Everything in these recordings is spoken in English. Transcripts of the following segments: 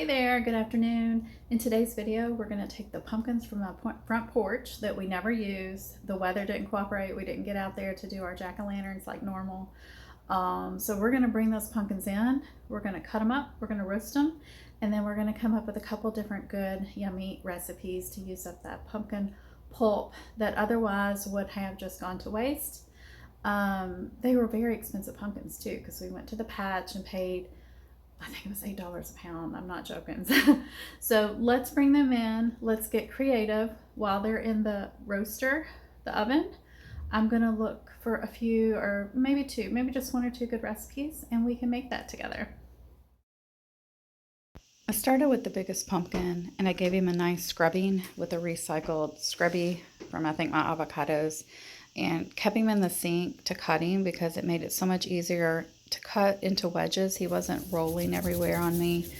Hey there, good afternoon. In today's video, we're going to take the pumpkins from my front porch that we never use. The weather didn't cooperate. We didn't get out there to do our jack-o'-lanterns like normal. So we're going to bring those pumpkins in. We're going to cut them up. We're going to roast them. And then we're going to come up with a couple different good, yummy recipes to use up that pumpkin pulp that otherwise would have just gone to waste. They were very expensive pumpkins too, because we went to the patch and paid, I think it was $8 a pound. I'm not joking. So let's bring them in. Let's get creative while they're in the roaster, the oven. I'm going to look for a few, or maybe two, maybe just one or two good recipes, and we can make that together. I started with the biggest pumpkin, and I gave him a nice scrubbing with a recycled scrubby from, I think, my avocados, and kept him in the sink to cut him because it made it so much easier to cut into wedges. He wasn't rolling everywhere on me.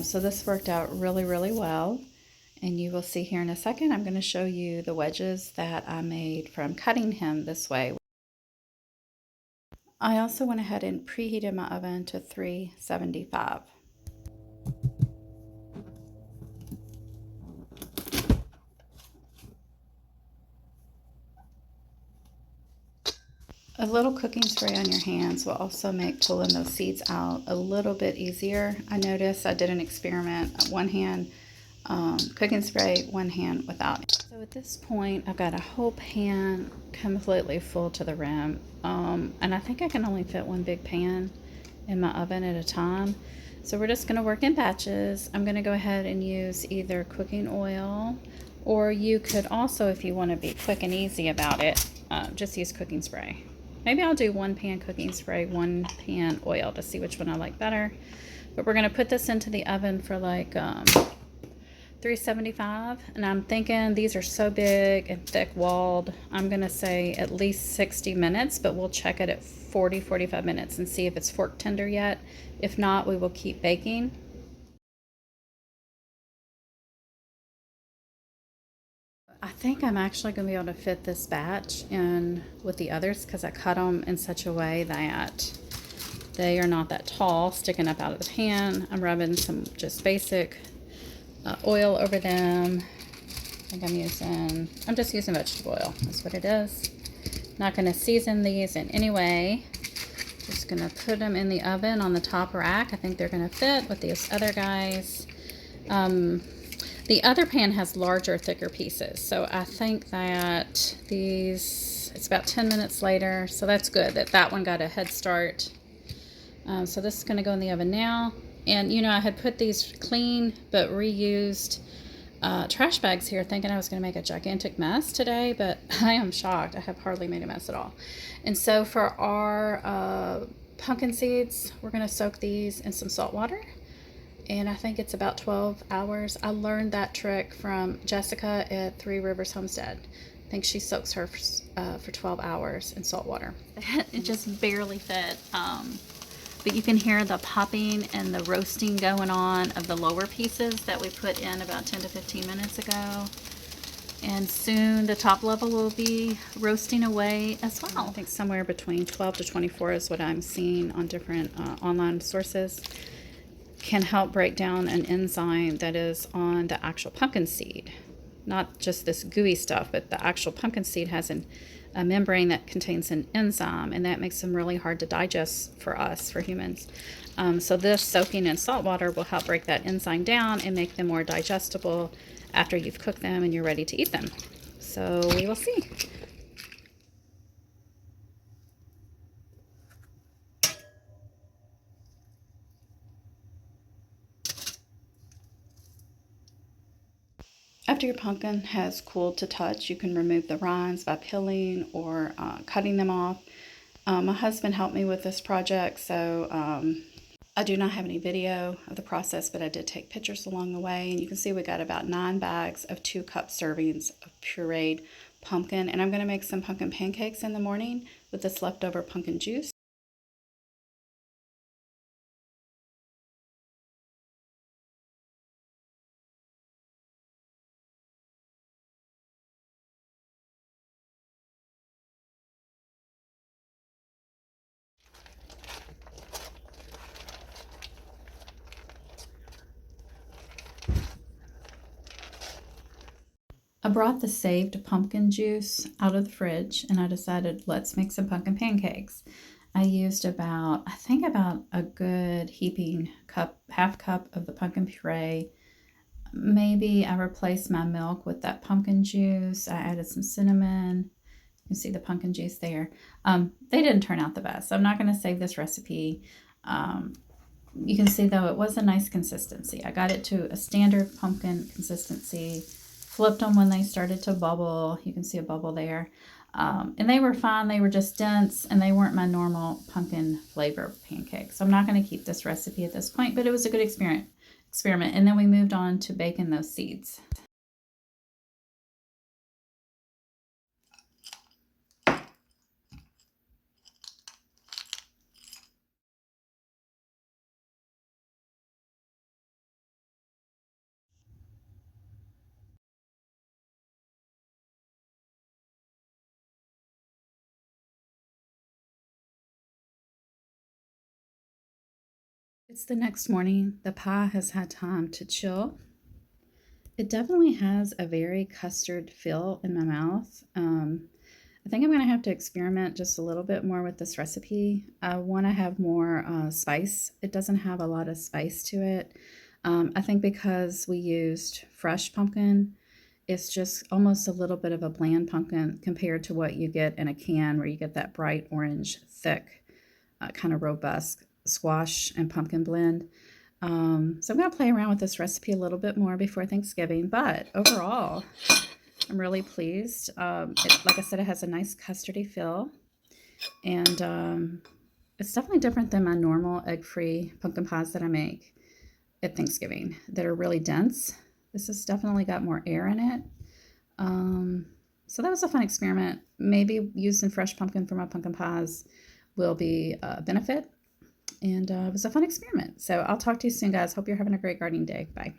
So this worked out really, really well. And you will see here in a second, I'm going to show you the wedges that I made from cutting him this way. I also went ahead and preheated my oven to 375. A little cooking spray on your hands will also make pulling those seeds out a little bit easier. I noticed I did an experiment, one hand cooking spray, one hand without. So at this point, I've got a whole pan completely full to the rim. And I think I can only fit one big pan in my oven at a time. So we're just gonna work in batches. I'm gonna go ahead and use either cooking oil, or you could also, if you wanna be quick and easy about it, just use cooking spray. Maybe I'll do one pan cooking spray, one pan oil to see which one I like better. But we're gonna put this into the oven for like 375, and I'm thinking these are so big and thick walled, I'm gonna say at least 60 minutes, but we'll check it at 45 minutes and see if it's fork tender yet. If not, we will keep baking. I think I'm actually going to be able to fit this batch in with the others because I cut them in such a way that they are not that tall sticking up out of the pan. I'm rubbing some just basic oil over them. I think I'm just using vegetable oil. That's what it is. Not going to season these in any way. Just going to put them in the oven on the top rack. I think they're going to fit with these other guys. The other pan has larger, thicker pieces. So I think that it's about 10 minutes later. So that's good that one got a head start. So this is going to go in the oven now. And, you know, I had put these clean but reused trash bags here thinking I was going to make a gigantic mess today, but I am shocked. I have hardly made a mess at all. And so for our pumpkin seeds, we're going to soak these in some salt water. And I think it's about 12 hours. I learned that trick from Jessica at Three Rivers Homestead. I think she soaks her for 12 hours in salt water. It just barely fit. But you can hear the popping and the roasting going on of the lower pieces that we put in about 10 to 15 minutes ago. And soon the top level will be roasting away as well. I think somewhere between 12 to 24 is what I'm seeing on different online sources. Can help break down an enzyme that is on the actual pumpkin seed. Not just this gooey stuff, but the actual pumpkin seed has a membrane that contains an enzyme, and that makes them really hard to digest for us, for humans. So this soaking in salt water will help break that enzyme down and make them more digestible after you've cooked them and you're ready to eat them. So we will see. After your pumpkin has cooled to touch, you can remove the rinds by peeling or cutting them off. My husband helped me with this project, so I do not have any video of the process, but I did take pictures along the way. And you can see we got about 9 bags of 2-cup servings of pureed pumpkin. And I'm going to make some pumpkin pancakes in the morning with this leftover pumpkin juice. I brought the saved pumpkin juice out of the fridge and I decided let's make some pumpkin pancakes. I used I think about a good heaping cup, half cup of the pumpkin puree. Maybe I replaced my milk with that pumpkin juice. I added some cinnamon. You can see the pumpkin juice there. They didn't turn out the best. I'm not going to save this recipe. You can see though it was a nice consistency. I got it to a standard pumpkin consistency. Flipped them when they started to bubble. You can see a bubble there. And they were fine. They were just dense and they weren't my normal pumpkin flavor pancakes. So I'm not going to keep this recipe at this point, but it was a good experiment. And then we moved on to baking those seeds. It's the next morning. The pie has had time to chill. It definitely has a very custard feel in my mouth. I think I'm going to have to experiment just a little bit more with this recipe. I want to have more spice. It doesn't have a lot of spice to it. I think because we used fresh pumpkin, it's just almost a little bit of a bland pumpkin compared to what you get in a can where you get that bright orange, thick, kind of robust squash and pumpkin blend. So I'm going to play around with this recipe a little bit more before Thanksgiving, but overall, I'm really pleased. Like I said, it has a nice custardy feel, and it's definitely different than my normal egg-free pumpkin pies that I make at Thanksgiving that are really dense. This has definitely got more air in it. So that was a fun experiment. Maybe using fresh pumpkin for my pumpkin pies will be a benefit. And it was a fun experiment. So I'll talk to you soon, guys. Hope you're having a great gardening day. Bye.